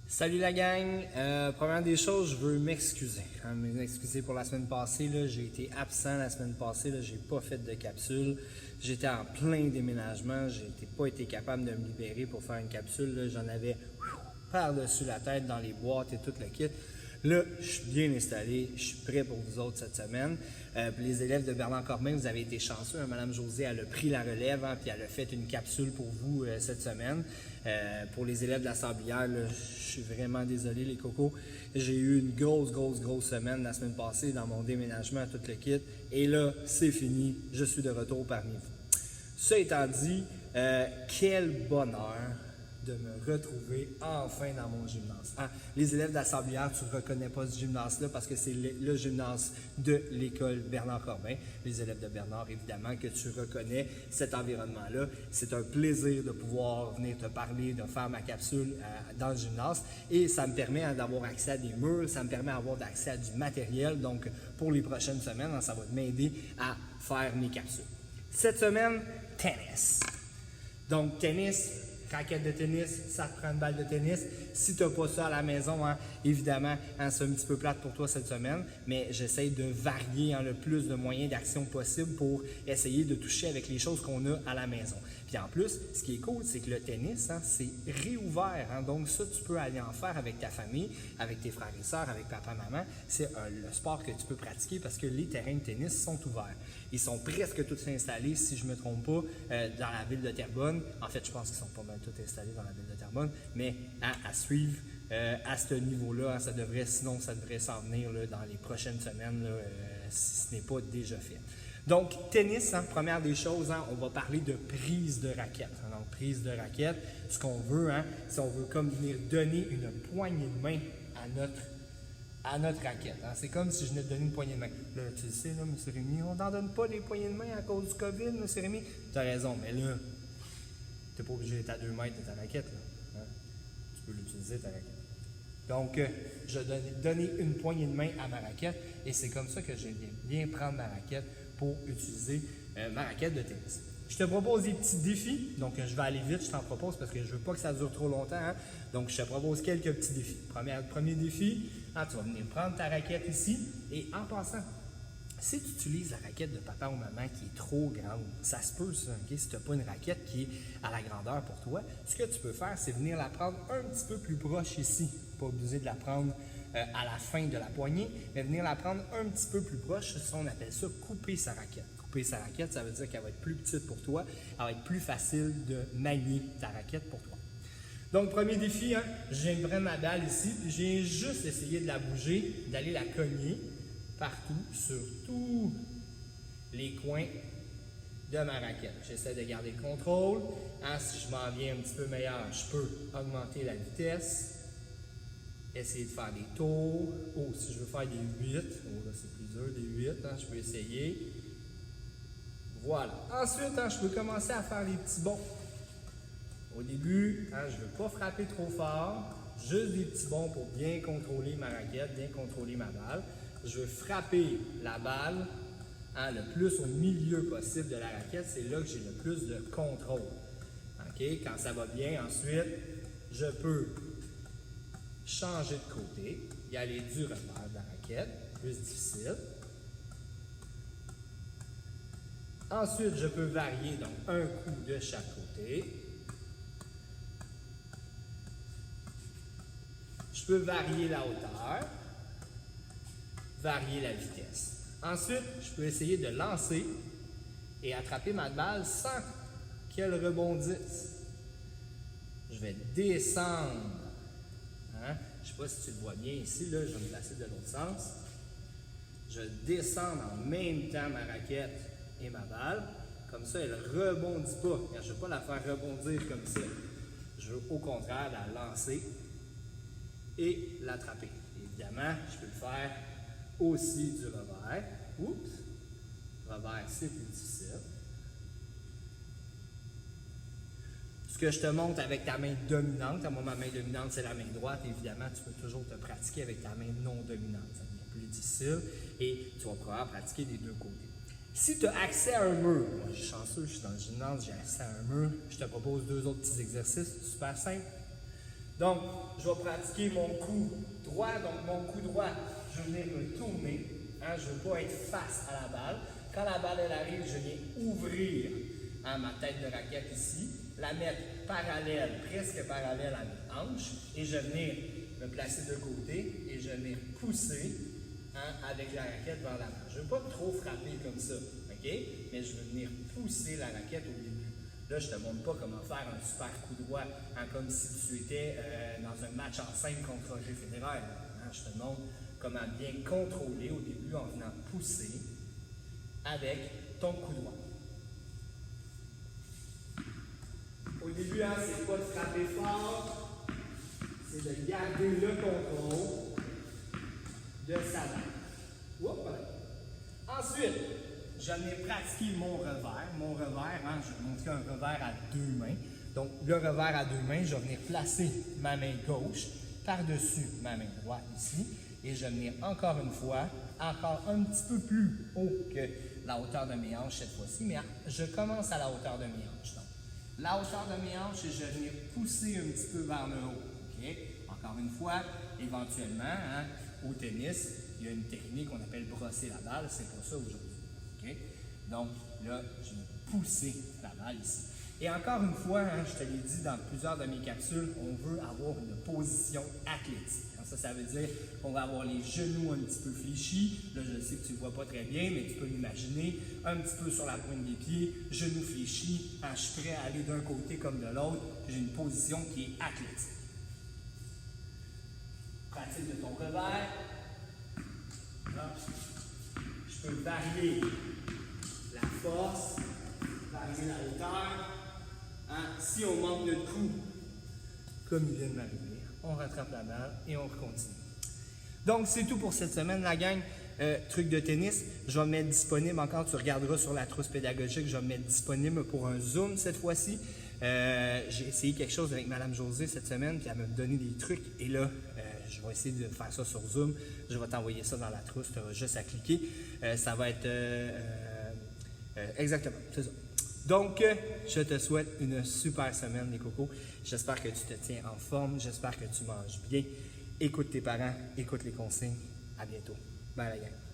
Salut la gang! Première des choses, je veux m'excuser. M'excuser pour la semaine passée. J'ai été absent la semaine passée. J'ai pas fait de capsule. J'étais en plein déménagement. J'ai pas été capable de me libérer pour faire une capsule. J'en avais par-dessus la tête dans les boîtes et tout le kit. Là, je suis bien installé, je suis prêt pour vous autres cette semaine. Puis les élèves de Bernard-Corbin, vous avez été chanceux. Madame Josée, elle a pris la relève, puis elle a fait une capsule pour vous cette semaine. Pour les élèves de la Sablière, je suis vraiment désolé les cocos. J'ai eu une grosse semaine la semaine passée dans mon déménagement, tout le kit. Et là, c'est fini, je suis de retour parmi vous. Ça étant dit, quel bonheur de me retrouver enfin dans mon gymnase. Les élèves de la Sablière, tu ne reconnais pas ce gymnase-là parce que c'est le gymnase de l'école Bernard-Corbin. Les élèves de Bernard, évidemment, que tu reconnais cet environnement-là. C'est un plaisir de pouvoir venir te parler, de faire ma capsule dans le gymnase. Et ça me permet d'avoir accès à des murs, ça me permet d'avoir accès à du matériel. Donc, pour les prochaines semaines, ça va m'aider à faire mes capsules. Cette semaine, tennis. Donc, tennis, raquette de tennis, ça te prend une balle de tennis. Si tu n'as pas ça à la maison, évidemment, c'est un petit peu plate pour toi cette semaine, mais j'essaie de varier le plus de moyens d'action possible pour essayer de toucher avec les choses qu'on a à la maison. Puis en plus, ce qui est cool, c'est que le tennis, c'est réouvert. Donc ça, tu peux aller en faire avec ta famille, avec tes frères et sœurs, avec papa, maman. C'est le sport que tu peux pratiquer parce que les terrains de tennis sont ouverts. Ils sont presque tous installés, si je ne me trompe pas, dans la ville de Terrebonne. En fait, je pense qu'ils sont pas mal tous installés dans la ville de Terrebonne, mais à suivre à ce niveau-là, ça devrait s'en venir dans les prochaines semaines, si ce n'est pas déjà fait. Donc, tennis, première des choses, on va parler de prise de raquette. Donc, prise de raquette, ce qu'on veut, c'est on veut comme venir donner une poignée de main à notre raquette. C'est comme si je venais te donner une poignée de main. Là, tu le sais, M. Rémy, on n'en donne pas des poignées de main à cause du COVID, M. Rémy. Tu as raison, mais là, tu n'es pas obligé d'être à 2 mètres de ta raquette. Tu peux l'utiliser, ta raquette. Donc, je vais donner une poignée de main à ma raquette et c'est comme ça que je viens prendre ma raquette pour utiliser ma raquette de tennis. Je te propose des petits défis, donc je vais aller vite, je t'en propose parce que je ne veux pas que ça dure trop longtemps. Donc, je te propose quelques petits défis. Premier défi, tu vas venir prendre ta raquette ici et en passant, si tu utilises la raquette de papa ou maman qui est trop grande, ça se peut ça, si tu n'as pas une raquette qui est à la grandeur pour toi, ce que tu peux faire, c'est venir la prendre un petit peu plus proche ici. Pas obligé de la prendre à la fin de la poignée, mais venir la prendre un petit peu plus proche, on appelle ça couper sa raquette. Couper sa raquette, ça veut dire qu'elle va être plus petite pour toi, elle va être plus facile de manier ta raquette pour toi. Donc, premier défi, je viens de prendre ma balle ici, puis je viens juste essayer de la bouger, d'aller la cogner partout, sur tous les coins de ma raquette. J'essaie de garder le contrôle. Si je m'en viens un petit peu meilleur, je peux augmenter la vitesse, essayer de faire des tours. Si je veux faire des 8, là c'est plus dur, des 8, je peux essayer. Voilà. Ensuite, je peux commencer à faire les petits bonds. Au début, je ne veux pas frapper trop fort, juste des petits bonds pour bien contrôler ma raquette, bien contrôler ma balle. Je veux frapper la balle le plus au milieu possible de la raquette. C'est là que j'ai le plus de contrôle. Okay? Quand ça va bien, ensuite, je peux changer de côté, y aller du revers de la raquette, plus difficile. Ensuite, je peux varier, donc un coup de chaque côté. Je peux varier la hauteur, varier la vitesse. Ensuite, je peux essayer de lancer et attraper ma balle sans qu'elle rebondisse. Je vais descendre. Je ne sais pas si tu le vois bien ici, là, je vais me placer de l'autre sens. Je descends en même temps ma raquette et ma balle. Comme ça, elle ne rebondit pas. Je ne veux pas la faire rebondir comme ça. Je veux au contraire la lancer et l'attraper. Évidemment, je peux le faire aussi du revers. Oups! Revers, c'est plus difficile. Ce que je te montre avec ta main dominante, moi ma main dominante c'est la main droite, évidemment tu peux toujours te pratiquer avec ta main non dominante, ça devient plus difficile et tu vas pouvoir pratiquer des deux côtés. Si tu as accès à un mur, moi je suis chanceux, je suis dans le gymnase, j'ai accès à un mur, je te propose 2 autres petits exercices super simples. Donc, je vais pratiquer mon coup droit. Donc, mon coup droit, je vais venir me tourner. Hein, je ne veux pas être face à la balle. Quand la balle elle arrive, je viens ouvrir ma tête de raquette ici, la mettre parallèle, presque parallèle à mes hanches, et je vais venir me placer de côté et je vais venir pousser avec la raquette vers l'avant. Je ne veux pas trop frapper comme ça, ok? Mais je veux venir pousser la raquette au début. Là, je ne te montre pas comment faire un super coup droit, comme si tu étais dans un match en 5 contre Roger Federer. Je te montre comment bien contrôler au début en venant pousser avec ton coup droit. Au début, c'est pas de frapper fort, c'est de garder le contrôle de sa balle. Ensuite, je vais pratiquer mon revers. Mon revers, je vais montrer un revers à 2 mains. Donc, le revers à 2 mains, je vais venir placer ma main gauche par-dessus ma main droite ici. Et je vais venir encore une fois, encore un petit peu plus haut que la hauteur de mes hanches cette fois-ci, mais je commence à la hauteur de mes hanches. Donc, la hauteur de mes hanches, je vais venir pousser un petit peu vers le haut. Okay? Encore une fois, éventuellement, au tennis, il y a une technique qu'on appelle brosser la balle, c'est pour ça aujourd'hui. Okay? Donc là, je vais pousser la balle ici. Et encore une fois, je te l'ai dit dans plusieurs de mes capsules, on veut avoir une position athlétique. Ça veut dire qu'on va avoir les genoux un petit peu fléchis. Là, je sais que tu ne vois pas très bien, mais tu peux l'imaginer. Un petit peu sur la pointe des pieds, genoux fléchis. Je suis prêt à aller d'un côté comme de l'autre. J'ai une position qui est athlétique. Pratique de ton revers. Là, je peux varier la force, varier la hauteur. Si on manque de coup, comme il vient de m'arriver, on rattrape la balle et on continue. Donc, c'est tout pour cette semaine, la gang. Truc de tennis, je vais me mettre disponible encore, tu regarderas sur la trousse pédagogique, je vais me mettre disponible pour un Zoom cette fois-ci. J'ai essayé quelque chose avec Mme Josée cette semaine, puis elle m'a donné des trucs. Et là, je vais essayer de faire ça sur Zoom. Je vais t'envoyer ça dans la trousse, tu auras juste à cliquer. Ça va être... exactement, c'est ça. Donc, je te souhaite une super semaine, les cocos. J'espère que tu te tiens en forme. J'espère que tu manges bien. Écoute tes parents, écoute les consignes. À bientôt. Bye, la gang.